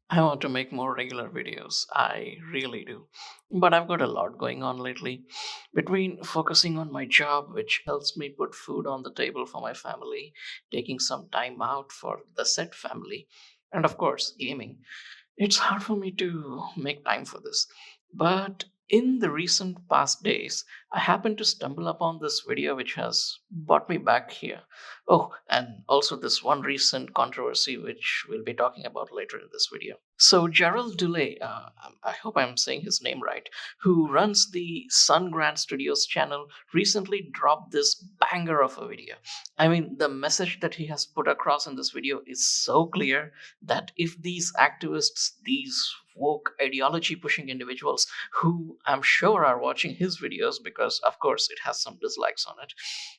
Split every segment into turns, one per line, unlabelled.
I want to make more regular videos. I really do. But I've got a lot going on lately. Between focusing on my job, which helps me put food on the table for my family, taking some time out for the set family, and of course, gaming, it's hard for me to make time for this. But in the recent past days, I happened to stumble upon this video which has brought me back here. Oh, and also this one recent controversy which we'll be talking about later in this video. So, Gerald Dulay, I hope I'm saying his name right, who runs the Sungrand Studios channel, recently dropped this banger of a video. I mean, the message that he has put across in this video is so clear that if these activists, these woke ideology pushing individuals who I'm sure are watching his videos because, of course, it has some dislikes on it,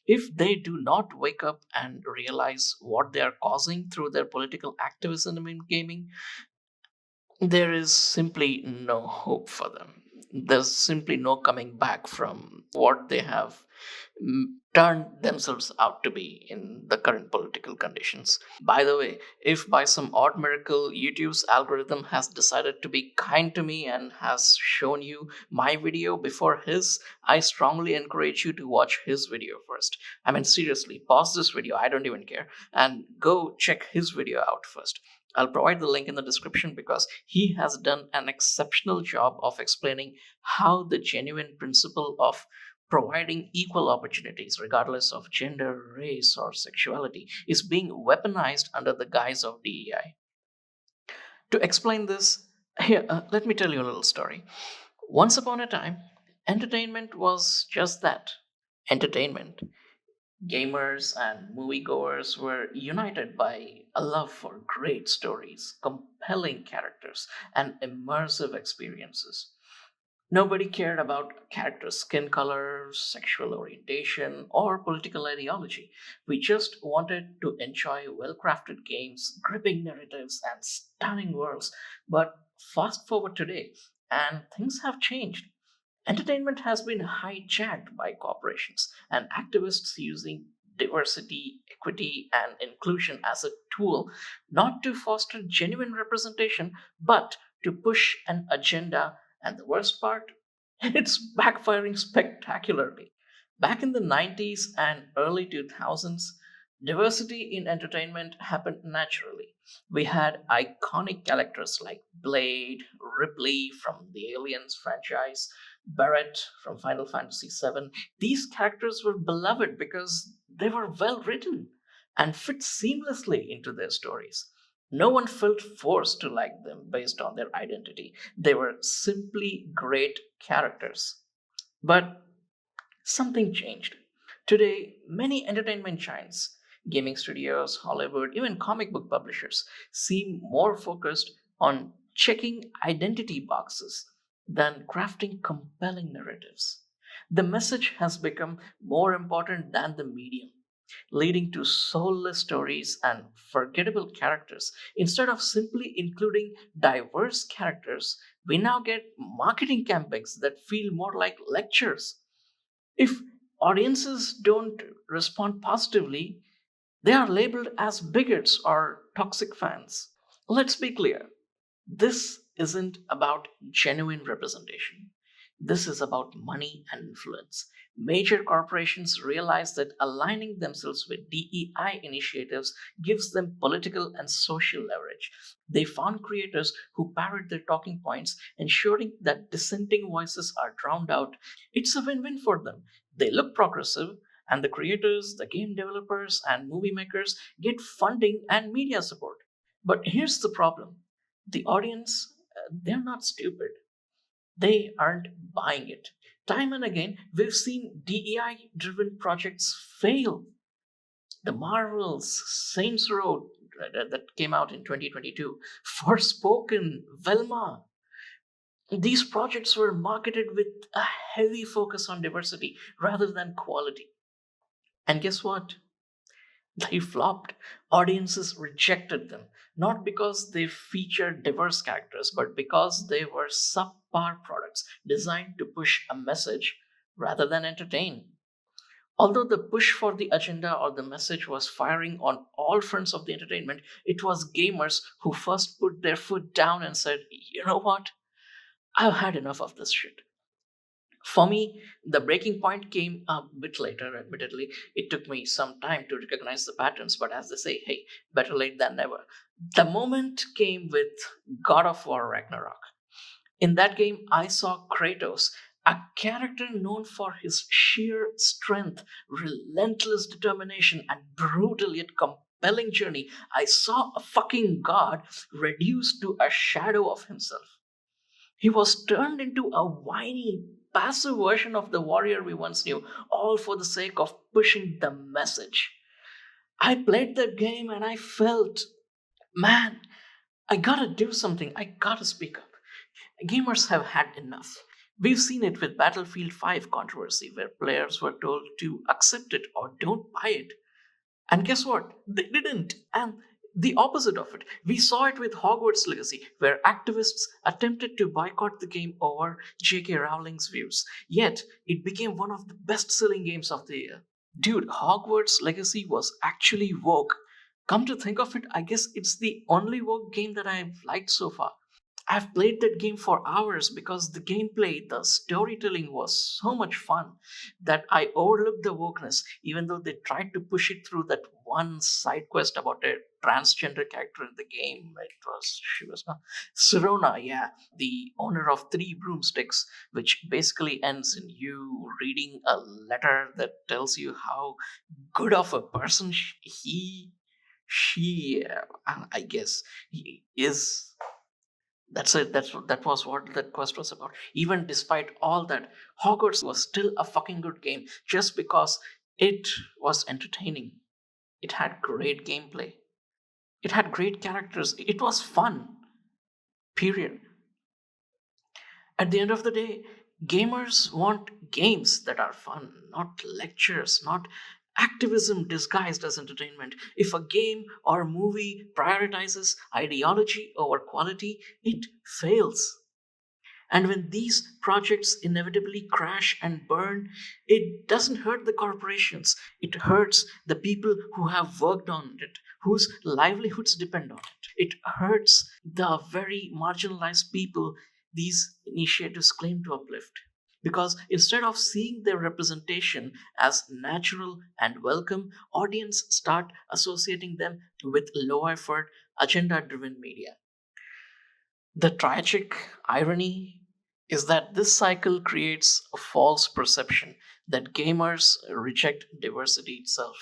if they do not wake up and realize what they are causing through their political activism in gaming, there is simply no hope for them. There's simply no coming back from what they have turned themselves out to be in the current political conditions. By the way, if by some odd miracle YouTube's algorithm has decided to be kind to me and has shown you my video before his, I strongly encourage you to watch his video first. I mean, seriously, pause this video, I don't even care, and go check his video out first. I'll provide the link in the description because he has done an exceptional job of explaining how the genuine principle of providing equal opportunities, regardless of gender, race, or sexuality, is being weaponized under the guise of DEI. To explain this, here, let me tell you a little story. Once upon a time, entertainment was just that, entertainment. Gamers and moviegoers were united by a love for great stories, compelling characters, and immersive experiences. Nobody cared about characters' skin color, sexual orientation, or political ideology. We just wanted to enjoy well crafted games, gripping narratives, and stunning worlds. But fast forward today, and things have changed. Entertainment has been hijacked by corporations and activists using diversity, equity, and inclusion as a tool not to foster genuine representation, but to push an agenda. And the worst part, it's backfiring spectacularly. Back in the 90s and early 2000s, diversity in entertainment happened naturally. We had iconic characters like Blade, Ripley from the Aliens franchise, Barrett from Final Fantasy VII. These characters were beloved because they were well written and fit seamlessly into their stories. No one felt forced to like them based on their identity. They were simply great characters. But something changed. Today, many entertainment giants, gaming studios, Hollywood, even comic book publishers seem more focused on checking identity boxes than crafting compelling narratives. The message has become more important than the medium, leading to soulless stories and forgettable characters. Instead of simply including diverse characters, we now get marketing campaigns that feel more like lectures. If audiences don't respond positively, they are labeled as bigots or toxic fans. Let's be clear, this isn't about genuine representation. This is about money and influence. Major corporations realize that aligning themselves with DEI initiatives gives them political and social leverage. They found creators who parrot their talking points, ensuring that dissenting voices are drowned out. It's a win win for them. They look progressive, and the creators, the game developers, and movie makers get funding and media support. But here's the problem, the audience, they're not stupid. They aren't buying it. Time and again, we've seen DEI driven projects fail. The Marvels, Saints Row, that came out in 2022, Forspoken, Velma. These projects were marketed with a heavy focus on diversity rather than quality. And guess what? They flopped. Audiences rejected them, not because they featured diverse characters, but because they were subpar products designed to push a message rather than entertain. Although the push for the agenda or the message was firing on all fronts of the entertainment, it was gamers who first put their foot down and said, you know what? I've had enough of this shit. For me, the breaking point came a bit later, admittedly. It took me some time to recognize the patterns, but as they say, hey, better late than never. The moment came with God of War Ragnarok. In that game, I saw Kratos, a character known for his sheer strength, relentless determination, and brutal yet compelling journey. I saw a fucking god reduced to a shadow of himself. He was turned into a whiny, passive version of the warrior we once knew, all for the sake of pushing the message. I played that game and I felt, man, I gotta do something. I gotta speak up. Gamers have had enough. We've seen it with Battlefield 5 controversy, where players were told to accept it or don't buy it. And guess what? They didn't. And the opposite of it. We saw it with Hogwarts Legacy, where activists attempted to boycott the game over J.K. Rowling's views. Yet, it became one of the best selling games of the year. Dude, Hogwarts Legacy was actually woke. Come to think of it, I guess it's the only woke game that I've liked so far. I've played that game for hours because the gameplay, the storytelling was so much fun that I overlooked the wokeness, even though they tried to push it through that one side quest about a transgender character in the game. She was Sirona, yeah, the owner of three broomsticks, which basically ends in you reading a letter that tells you how good of a person I guess, he is. That's it. That was what that quest was about. Even despite all that, Hogwarts was still a fucking good game just because it was entertaining. It had great gameplay. It had great characters. It was fun. Period. At the end of the day, gamers want games that are fun, not lectures, not activism disguised as entertainment. If a game or movie prioritizes ideology over quality, it fails. And when these projects inevitably crash and burn, it doesn't hurt the corporations. It hurts the people who have worked on it, whose livelihoods depend on it. It hurts the very marginalized people these initiatives claim to uplift. Because instead of seeing their representation as natural and welcome, audience start associating them with low effort, agenda driven media. The tragic irony is that this cycle creates a false perception that gamers reject diversity itself,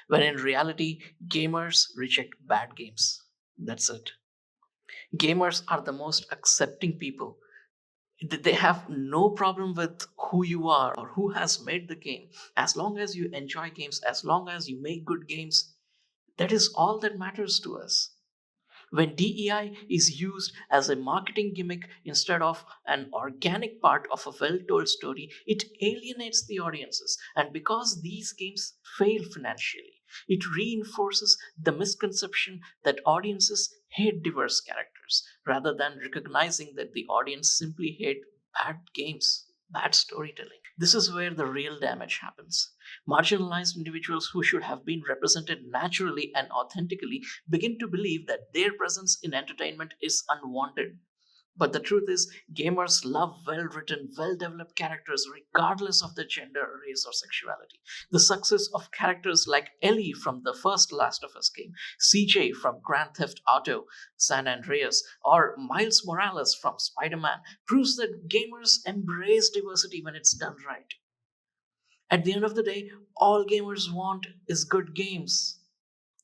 when in reality, gamers reject bad games. That's it. Gamers are the most accepting people. They have no problem with who you are or who has made the game. As long as you enjoy games, as long as you make good games, that is all that matters to us. When DEI is used as a marketing gimmick instead of an organic part of a well told story, it alienates the audiences. And because these games fail financially, it reinforces the misconception that audiences hate diverse characters rather than recognizing that the audience simply hate bad games. Bad storytelling. This is where the real damage happens. Marginalized individuals who should have been represented naturally and authentically begin to believe that their presence in entertainment is unwanted. But the truth is, gamers love well written, well developed characters regardless of their gender, race, or sexuality. The success of characters like Ellie from the first Last of Us game, CJ from Grand Theft Auto, San Andreas, or Miles Morales from Spider Man proves that gamers embrace diversity when it's done right. At the end of the day, all gamers want is good games,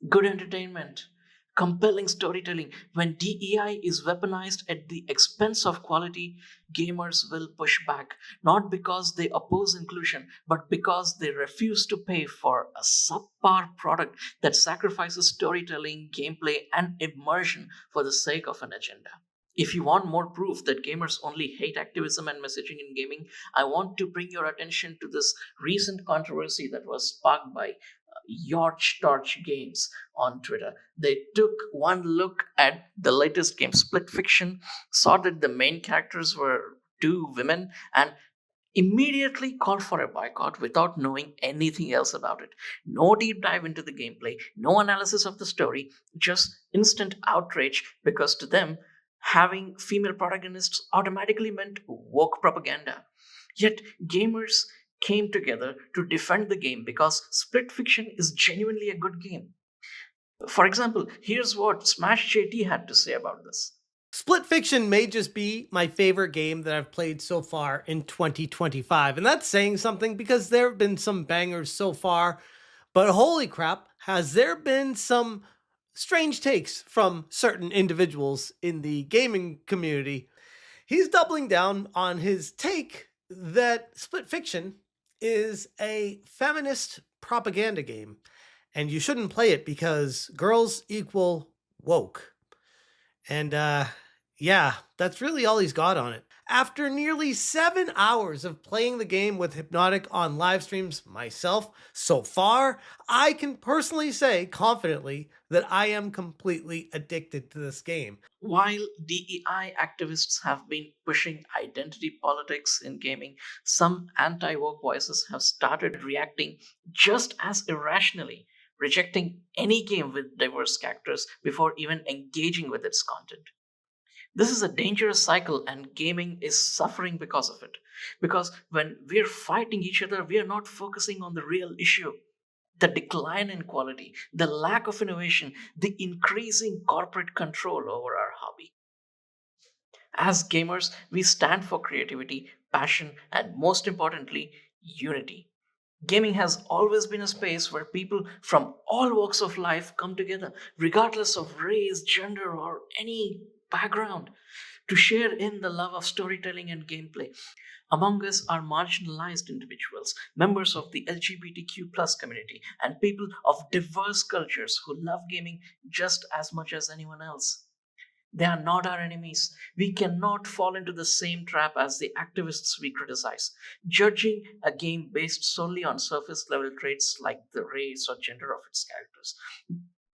good entertainment, compelling storytelling. When DEI is weaponized at the expense of quality, gamers will push back, not because they oppose inclusion, but because they refuse to pay for a subpar product that sacrifices storytelling, gameplay, and immersion for the sake of an agenda. If you want more proof that gamers only hate activism and messaging in gaming, I want to bring your attention to this recent controversy that was sparked by Yorch Torch Games on Twitter. They took one look at the latest game, Split Fiction, saw that the main characters were two women, and immediately called for a boycott without knowing anything else about it. No deep dive into the gameplay, no analysis of the story, just instant outrage because to them, having female protagonists automatically meant woke propaganda. Yet, gamers came together to defend the game because Split Fiction is genuinely a good game. For example, here's what SmashJT had to say about this.
Split Fiction may just be my favorite game that I've played so far in 2025. And that's saying something because there have been some bangers so far. But holy crap, has there been some strange takes from certain individuals in the gaming community? He's doubling down on his take that Split Fiction is a feminist propaganda game. And you shouldn't play it because girls equal woke. And yeah, that's really all he's got on it. After nearly 7 hours of playing the game with Hypnotic on live streams myself so far, I can personally say confidently that I am completely addicted to this game.
While DEI activists have been pushing identity politics in gaming, some anti woke voices have started reacting just as irrationally, rejecting any game with diverse characters before even engaging with its content. This is a dangerous cycle, and gaming is suffering because of it. Because when we're fighting each other, we are not focusing on the real issue, the decline in quality, the lack of innovation, the increasing corporate control over our hobby. As gamers, we stand for creativity, passion, and most importantly, unity. Gaming has always been a space where people from all walks of life come together, regardless of race, gender, or any background, to share in the love of storytelling and gameplay. Among us are marginalized individuals, members of the LGBTQ plus community, and people of diverse cultures who love gaming just as much as anyone else. They are not our enemies. We cannot fall into the same trap as the activists we criticize, judging a game based solely on surface level traits like the race or gender of its characters.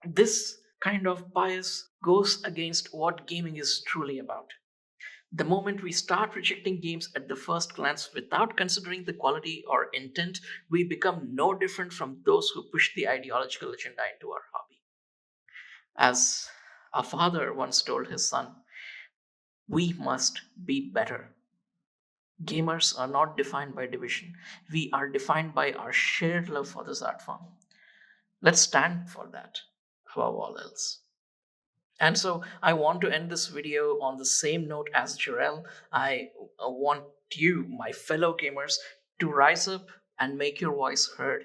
This kind of bias goes against what gaming is truly about. The moment we start rejecting games at the first glance without considering the quality or intent, we become no different from those who push the ideological agenda into our hobby. As a father once told his son, we must be better. Gamers are not defined by division, we are defined by our shared love for this art form. Let's stand for that above all else. And so I want to end this video on the same note as Jarell. I want you, my fellow gamers, to rise up and make your voice heard.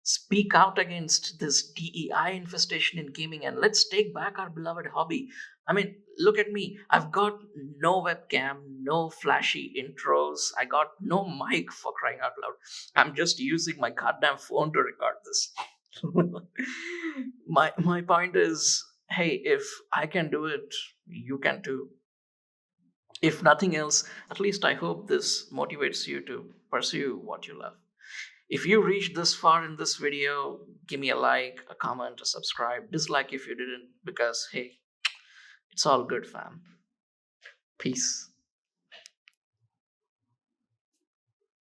Speak out against this DEI infestation in gaming and let's take back our beloved hobby. I mean, look at me. I've got no webcam, no flashy intros. I got no mic for crying out loud. I'm just using my goddamn phone to record this. My point is, hey, if I can do it, you can too. If nothing else, at least I hope this motivates you to pursue what you love. If you reached this far in this video, give me a like, a comment, a subscribe. Dislike if you didn't, because hey, it's all good, fam. Peace.